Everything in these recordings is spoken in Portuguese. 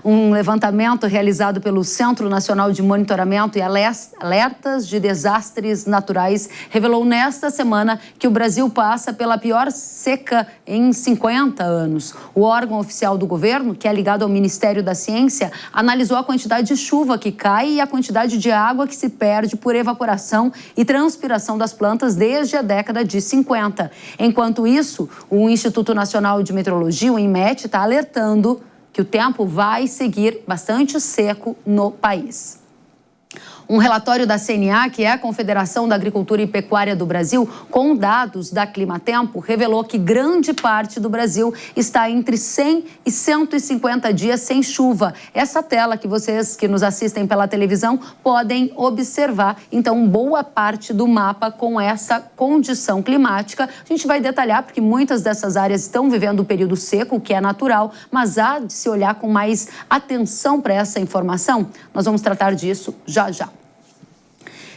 Um levantamento realizado pelo Centro Nacional de Monitoramento e Alertas de Desastres Naturais revelou nesta semana que o Brasil passa pela pior seca em 50 anos. O órgão oficial do governo, que é ligado ao Ministério da Ciência, analisou a quantidade de chuva que cai e a quantidade de água que se perde por evaporação e transpiração das plantas desde a década de 50. Enquanto isso, o Instituto Nacional de Meteorologia, o INMET, está alertando que o tempo vai seguir bastante seco no país. Um relatório da CNA, que é a Confederação da Agricultura e Pecuária do Brasil, com dados da Climatempo, revelou que grande parte do Brasil está entre 100 e 150 dias sem chuva. Essa tela que vocês que nos assistem pela televisão podem observar, então, boa parte do mapa com essa condição climática. A gente vai detalhar porque muitas dessas áreas estão vivendo o período seco, o que é natural, mas há de se olhar com mais atenção para essa informação. Nós vamos tratar disso já já.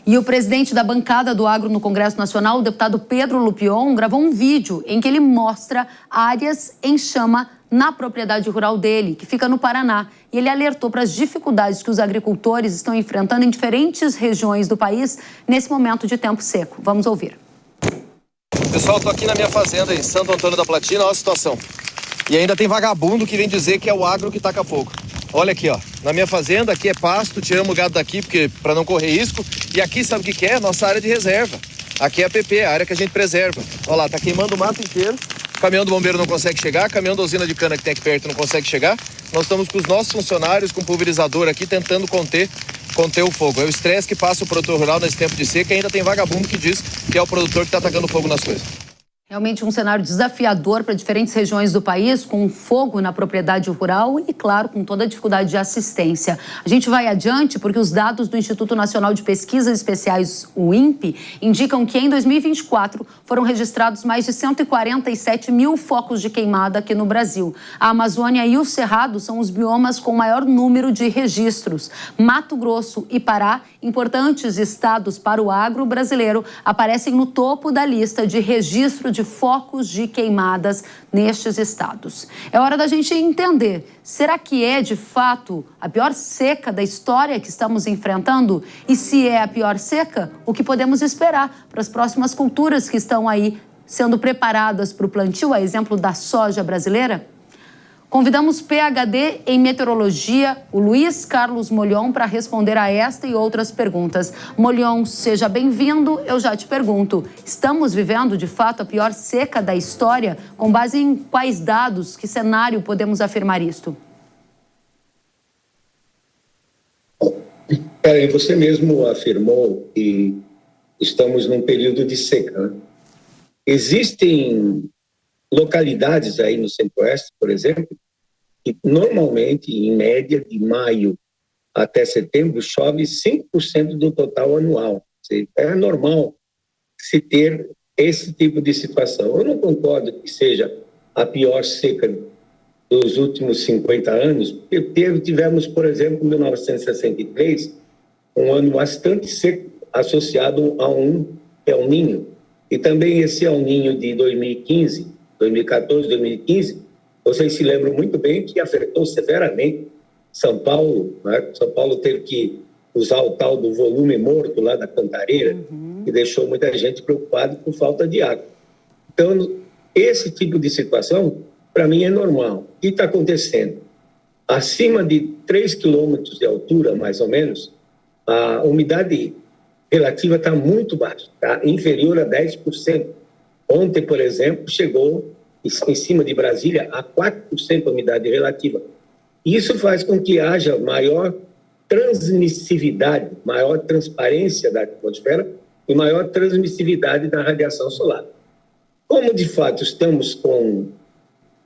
E o presidente da bancada do agro no Congresso Nacional, o deputado Pedro Lupion, gravou um vídeo em que ele mostra áreas em chama na propriedade rural dele, que fica no Paraná. E ele alertou para as dificuldades que os agricultores estão enfrentando em diferentes regiões do país nesse momento de tempo seco. Vamos ouvir. Pessoal, estou aqui na minha fazenda em Santo Antônio da Platina, olha a situação. E ainda tem vagabundo que vem dizer que é o agro que taca fogo. Olha aqui, ó, na minha fazenda, aqui é pasto, tiramos o gado daqui para não correr risco. E aqui, sabe o que é? Nossa área de reserva. Aqui é a PP, a área que a gente preserva. Olha lá, tá queimando o mato inteiro. O caminhão do bombeiro não consegue chegar, o caminhão da usina de cana que tem aqui perto não consegue chegar. Nós estamos com os nossos funcionários, com o pulverizador aqui, tentando conter o fogo. É o estresse que passa o produtor rural nesse tempo de seca e ainda tem vagabundo que diz que é o produtor que está atacando fogo nas coisas. Realmente um cenário desafiador para diferentes regiões do país, com fogo na propriedade rural e, claro, com toda a dificuldade de assistência. A gente vai adiante porque os dados do Instituto Nacional de Pesquisas Especiais, o INPE, indicam que em 2024 foram registrados mais de 147 mil focos de queimada aqui no Brasil. A Amazônia e o Cerrado são os biomas com maior número de registros. Mato Grosso e Pará, importantes estados para o agro brasileiro, aparecem no topo da lista de registro de focos de queimadas nestes estados. É hora da gente entender, será que é de fato a pior seca da história que estamos enfrentando? E se é a pior seca, o que podemos esperar para as próximas culturas que estão aí sendo preparadas para o plantio, a exemplo da soja brasileira? Convidamos PhD em meteorologia, o Luiz Carlos Molhon, para responder a esta e outras perguntas. Molhon, seja bem-vindo. Eu já te pergunto, estamos vivendo, de fato, a pior seca da história? Com base em quais dados, que cenário podemos afirmar isto? Você mesmo afirmou que estamos num período de seca, né? Existem localidades aí no Centro-Oeste, por exemplo, que normalmente, em média, de maio até setembro, chove 5% do total anual. É normal se ter esse tipo de situação. Eu não concordo que seja a pior seca dos últimos 50 anos, porque tivemos, por exemplo, em 1963, um ano bastante seco associado a um El Niño. E também esse El Niño de 2015, 2014, 2015, vocês se lembram muito bem que afetou severamente São Paulo, né? São Paulo teve que usar o tal do volume morto lá da Cantareira, que deixou muita gente preocupada com falta de água. Então, esse tipo de situação, para mim, é normal. O que está acontecendo? Acima de 3 quilômetros de altura, mais ou menos, a umidade relativa está muito baixa, está inferior a 10%. Ontem, por exemplo, chegou em cima de Brasília a 4% a umidade relativa. Isso faz com que haja maior transmissividade, maior transparência da atmosfera e maior transmissividade da radiação solar. Como, de fato, estamos com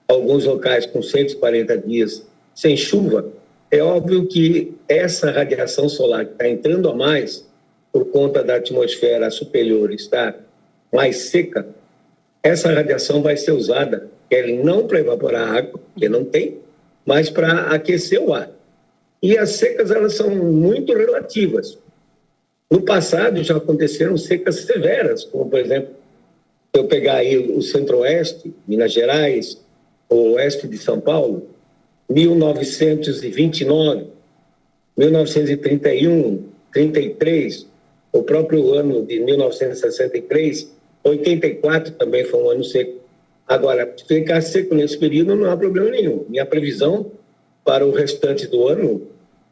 alguns locais com 140 dias sem chuva, é óbvio que essa radiação solar que está entrando a mais por conta da atmosfera superior estar mais seca, essa radiação vai ser usada, não para evaporar água, que não tem, mas para aquecer o ar. E as secas, elas são muito relativas. No passado, já aconteceram secas severas, como, por exemplo, se eu pegar aí o Centro-Oeste, Minas Gerais, o oeste de São Paulo, 1929, 1931, 33, o próprio ano de 1963, 84 também foi um ano seco. Agora, ficar seco nesse período não há problema nenhum. Minha previsão para o restante do ano,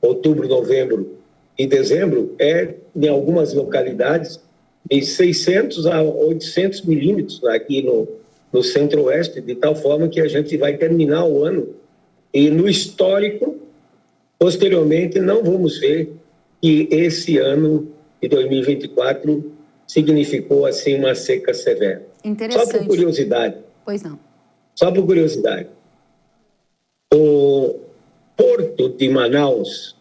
outubro, novembro e dezembro, é, em algumas localidades, de 600 a 800 milímetros aqui no centro-oeste, de tal forma que a gente vai terminar o ano e, no histórico, posteriormente, não vamos ver que esse ano de 2024 significou, assim, uma seca severa. Interessante. Só por curiosidade. Pois não. Só por curiosidade. O porto de Manaus,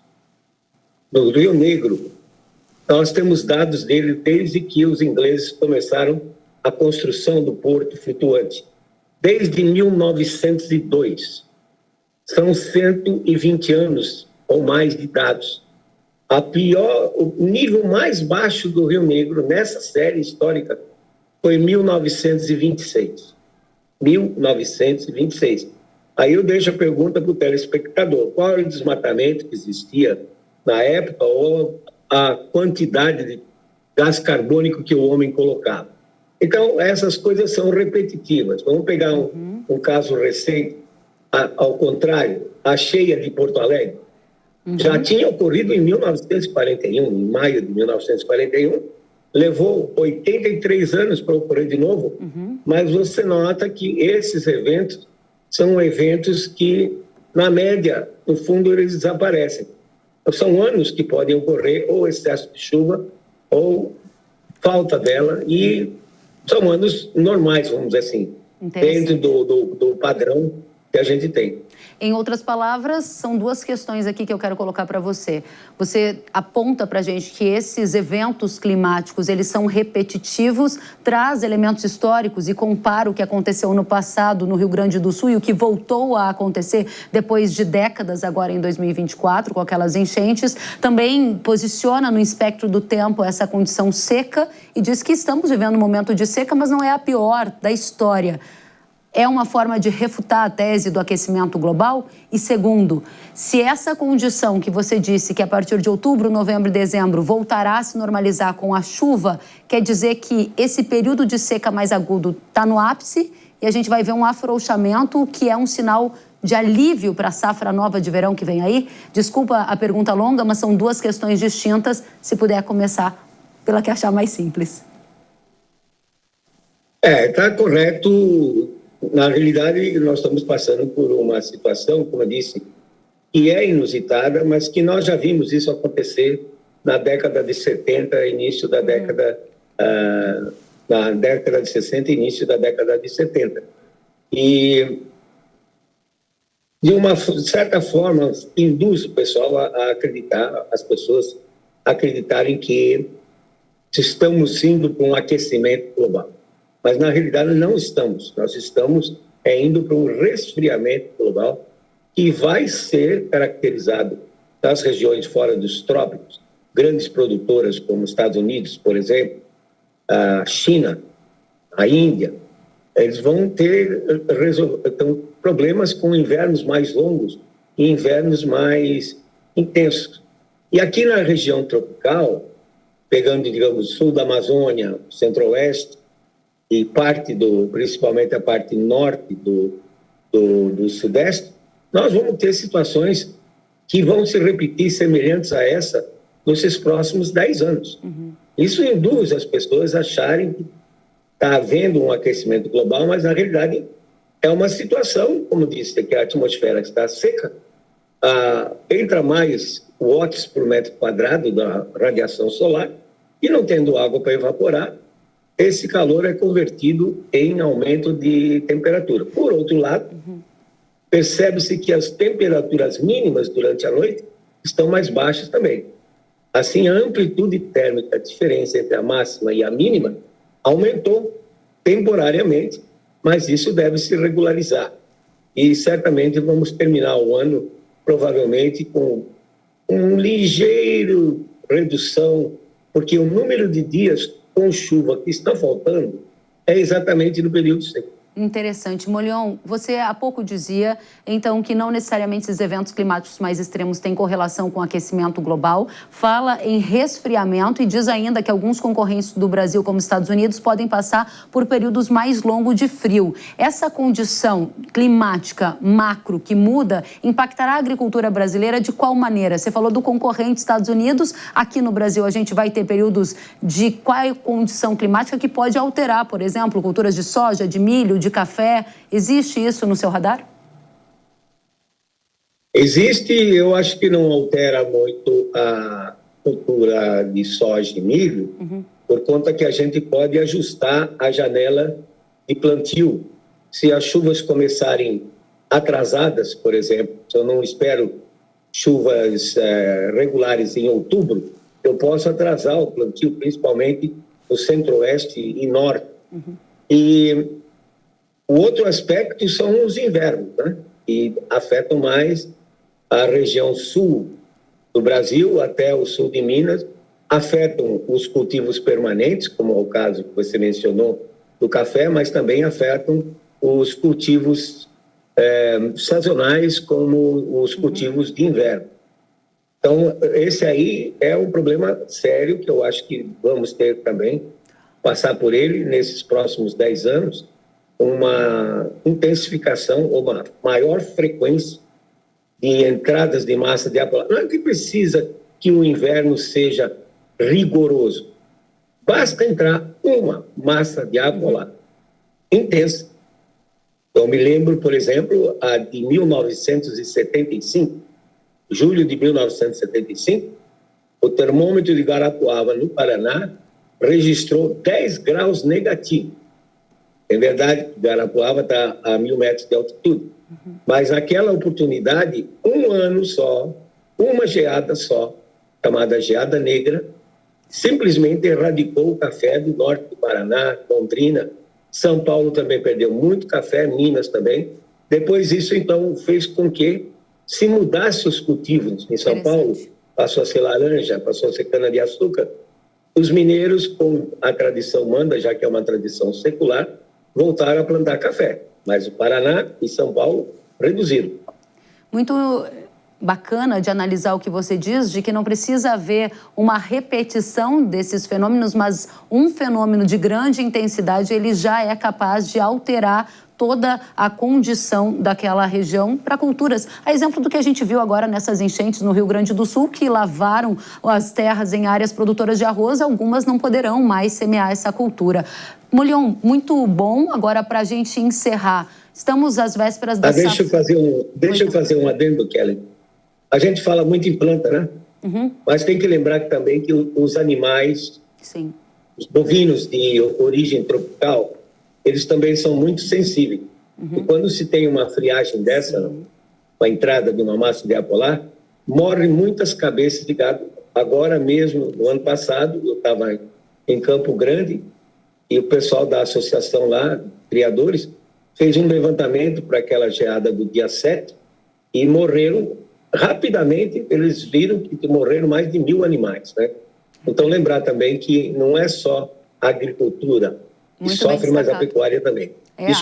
no Rio Negro, nós temos dados dele desde que os ingleses começaram a construção do porto flutuante. Desde 1902. São 120 anos ou mais de dados. O nível mais baixo do Rio Negro nessa série histórica foi 1926. 1926. Aí eu deixo a pergunta para o telespectador: qual era o desmatamento que existia na época ou a quantidade de gás carbônico que o homem colocava? Então, essas coisas são repetitivas. Vamos pegar um caso recente, ao contrário, a cheia de Porto Alegre. Já tinha ocorrido em 1941, em maio de 1941, levou 83 anos para ocorrer de novo, mas você nota que esses eventos são eventos que, na média, no fundo, eles desaparecem. São anos que podem ocorrer ou excesso de chuva ou falta dela, e são anos normais, vamos dizer assim, dentro do padrão que a gente tem. Em outras palavras, são duas questões aqui que eu quero colocar para você. Você aponta para a gente que esses eventos climáticos, eles são repetitivos, traz elementos históricos e compara o que aconteceu no passado no Rio Grande do Sul e o que voltou a acontecer depois de décadas, agora em 2024, com aquelas enchentes. Também posiciona no espectro do tempo essa condição seca e diz que estamos vivendo um momento de seca, mas não é a pior da história. É uma forma de refutar a tese do aquecimento global? E segundo, se essa condição que você disse que a partir de outubro, novembro e dezembro voltará a se normalizar com a chuva, quer dizer que esse período de seca mais agudo está no ápice e a gente vai ver um afrouxamento, que é um sinal de alívio para a safra nova de verão que vem aí? Desculpa a pergunta longa, mas são duas questões distintas. Se puder começar pela que achar mais simples. Está correto. Na realidade, nós estamos passando por uma situação, como eu disse, que é inusitada, mas que nós já vimos isso acontecer na década de 70, início da década, na década de 60, início da década de 70. E, de uma certa forma, induz o pessoal a acreditar, as pessoas a acreditarem que estamos indo para um aquecimento global. Mas, na realidade, não estamos. Nós estamos indo para um resfriamento global que vai ser caracterizado nas regiões fora dos trópicos. Grandes produtoras como os Estados Unidos, por exemplo, a China, a Índia, eles vão ter problemas com invernos mais longos e invernos mais intensos. E aqui na região tropical, pegando, digamos, sul da Amazônia, centro-oeste, e principalmente a parte norte do sudeste, nós vamos ter situações que vão se repetir semelhantes a essa nesses próximos 10 anos. Isso induz as pessoas a acharem que está havendo um aquecimento global, mas na realidade é uma situação, como disse, que a atmosfera está seca, entra mais watts por metro quadrado da radiação solar, e não tendo água para evaporar, esse calor é convertido em aumento de temperatura. Por outro lado, percebe-se que as temperaturas mínimas durante a noite estão mais baixas também. Assim, a amplitude térmica, a diferença entre a máxima e a mínima, aumentou temporariamente, mas isso deve se regularizar. E certamente vamos terminar o ano, provavelmente, com uma ligeira redução, porque o número de dias com chuva que está faltando é exatamente no período seco. Interessante. Molion, você há pouco dizia, então, que não necessariamente esses eventos climáticos mais extremos têm correlação com o aquecimento global, fala em resfriamento e diz ainda que alguns concorrentes do Brasil, como Estados Unidos, podem passar por períodos mais longos de frio. Essa condição climática macro que muda impactará a agricultura brasileira de qual maneira? Você falou do concorrente Estados Unidos, aqui no Brasil a gente vai ter períodos de qual condição climática que pode alterar, por exemplo, culturas de soja, de milho, de café. Existe isso no seu radar? Existe, eu acho que não altera muito a cultura de soja e milho, por conta que a gente pode ajustar a janela de plantio. Se as chuvas começarem atrasadas, por exemplo, se eu não espero chuvas regulares em outubro, eu posso atrasar o plantio, principalmente no centro-oeste e norte. E o outro aspecto são os invernos, né? Que afetam mais a região sul do Brasil até o sul de Minas, afetam os cultivos permanentes, como é o caso que você mencionou do café, mas também afetam os cultivos sazonais, como os cultivos de inverno. Então, esse aí é um problema sério que eu acho que vamos ter também, passar por ele nesses próximos 10 anos, uma intensificação ou uma maior frequência de entradas de massa de água. Não é que precisa que o inverno seja rigoroso. Basta entrar uma massa de água lá, intensa. Eu me lembro, por exemplo, a de 1975, julho de 1975, o termômetro de Guarapuava, no Paraná, registrou 10 graus negativos. É verdade que Guarapuava está a 1.000 metros de altitude, mas naquela oportunidade, um ano só, uma geada só, chamada geada negra, simplesmente erradicou o café do norte do Paraná, Londrina. São Paulo também perdeu muito café, Minas também. Depois isso, então, fez com que se mudasse os cultivos. Em São Paulo, passou a ser laranja, passou a ser cana-de-açúcar. Os mineiros, como a tradição manda, já que é uma tradição secular, voltaram a plantar café. Mas o Paraná e São Paulo reduziram. Muito bacana de analisar o que você diz, de que não precisa haver uma repetição desses fenômenos, mas um fenômeno de grande intensidade, ele já é capaz de alterar toda a condição daquela região para culturas. A exemplo do que a gente viu agora nessas enchentes no Rio Grande do Sul, que lavaram as terras em áreas produtoras de arroz, algumas não poderão mais semear essa cultura. Molion, muito bom. Agora, para a gente encerrar, estamos às vésperas da safra. Deixa eu fazer um adendo, Kelly. A gente fala muito em planta, né? Mas tem que lembrar também que os animais, sim, os bovinos de origem tropical, eles também são muito sensíveis. E quando se tem uma friagem dessa, com a entrada de uma massa de ar polar, morrem muitas cabeças de gado. Agora mesmo, no ano passado, eu estava em Campo Grande e o pessoal da associação lá, criadores, fez um levantamento para aquela geada do dia 7 e morreram rapidamente. Eles viram que morreram mais de 1.000 animais, né? Então, lembrar também que não é só a agricultura que sofre, mas a pecuária também.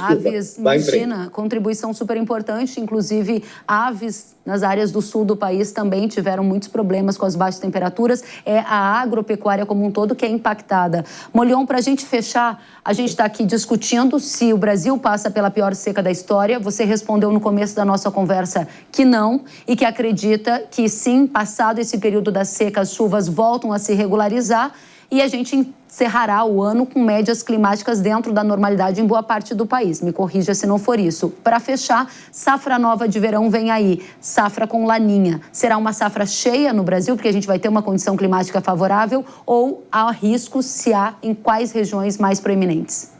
Aves, imagina, contribuição super importante, inclusive aves nas áreas do sul do país também tiveram muitos problemas com as baixas temperaturas, é a agropecuária como um todo que é impactada. Molion, para a gente fechar, a gente está aqui discutindo se o Brasil passa pela pior seca da história. Você respondeu no começo da nossa conversa que não e que acredita que sim, passado esse período da seca, as chuvas voltam a se regularizar e a gente encerrará o ano com médias climáticas dentro da normalidade em boa parte do país. Me corrija se não for isso. Para fechar, safra nova de verão vem aí, safra com laninha. Será uma safra cheia no Brasil, porque a gente vai ter uma condição climática favorável, ou há riscos, se há, em quais regiões mais proeminentes?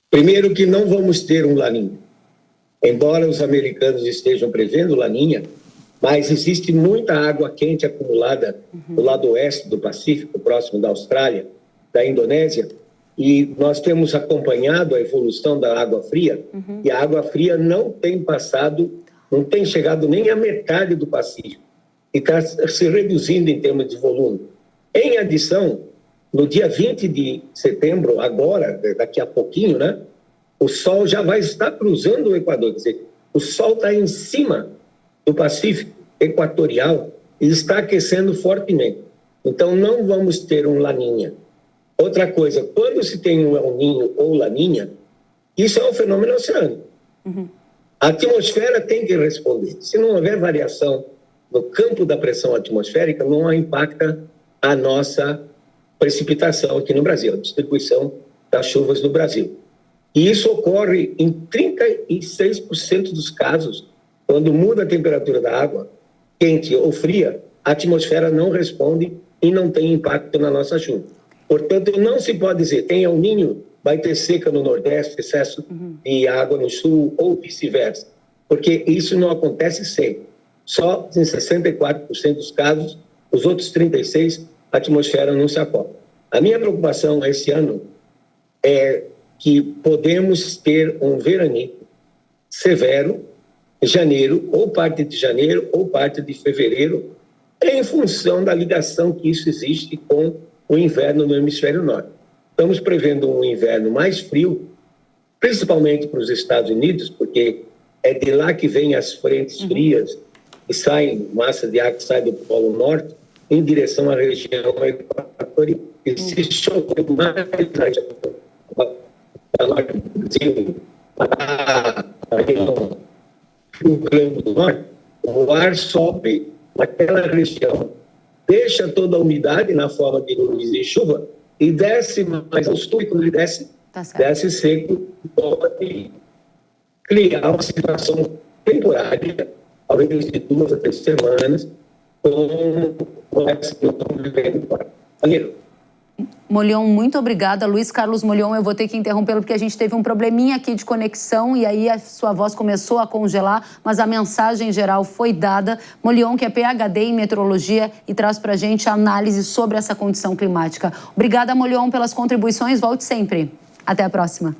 Primeiro que não vamos ter um laninha. Embora os americanos estejam prevendo laninha, mas existe muita água quente acumulada do lado oeste do Pacífico, próximo da Austrália, da Indonésia, e nós temos acompanhado a evolução da água fria, e a água fria não tem chegado nem à metade do Pacífico, e está se reduzindo em termos de volume. Em adição, no dia 20 de setembro, agora, daqui a pouquinho, né, o Sol já vai estar cruzando o Equador. Quer dizer, o Sol está em cima do Pacífico equatorial e está aquecendo fortemente. Então, não vamos ter um Laninha. Outra coisa, quando se tem um El Niño ou Laninha, isso é um fenômeno oceânico. A atmosfera tem que responder. Se não houver variação no campo da pressão atmosférica, não impacta a nossa precipitação aqui no Brasil, a distribuição das chuvas no Brasil. E isso ocorre em 36% dos casos, quando muda a temperatura da água, quente ou fria, a atmosfera não responde e não tem impacto na nossa chuva. Portanto, não se pode dizer, tem El Niño, vai ter seca no Nordeste, excesso de água no Sul ou vice-versa, porque isso não acontece sempre. Só em 64% dos casos, os outros 36%, a atmosfera não se acopla. A minha preocupação esse ano é que podemos ter um veranico severo em janeiro, ou parte de janeiro, ou parte de fevereiro, em função da ligação que isso existe com o inverno no hemisfério norte. Estamos prevendo um inverno mais frio, principalmente para os Estados Unidos, porque é de lá que vêm as frentes frias e saem, massa de ar que sai do Polo Norte em direção à região equatorial. E se chover mais a norte do Brasil, a região Rio Grande do Norte, o ar sobe naquela região, deixa toda a umidade na forma de nuvens de chuva e desce mais ao sul, e quando ele desce, desce seco, pode criar uma situação temporária, ao invés de 2 a 3 semanas, com essa que eu estou vivendo agora. Valeu. Molion, muito obrigada. Luiz Carlos Molion, eu vou ter que interrompê-lo porque a gente teve um probleminha aqui de conexão e aí a sua voz começou a congelar, mas a mensagem geral foi dada. Molion, que é PhD em meteorologia e traz para a gente análise sobre essa condição climática. Obrigada, Molion, pelas contribuições. Volte sempre. Até a próxima.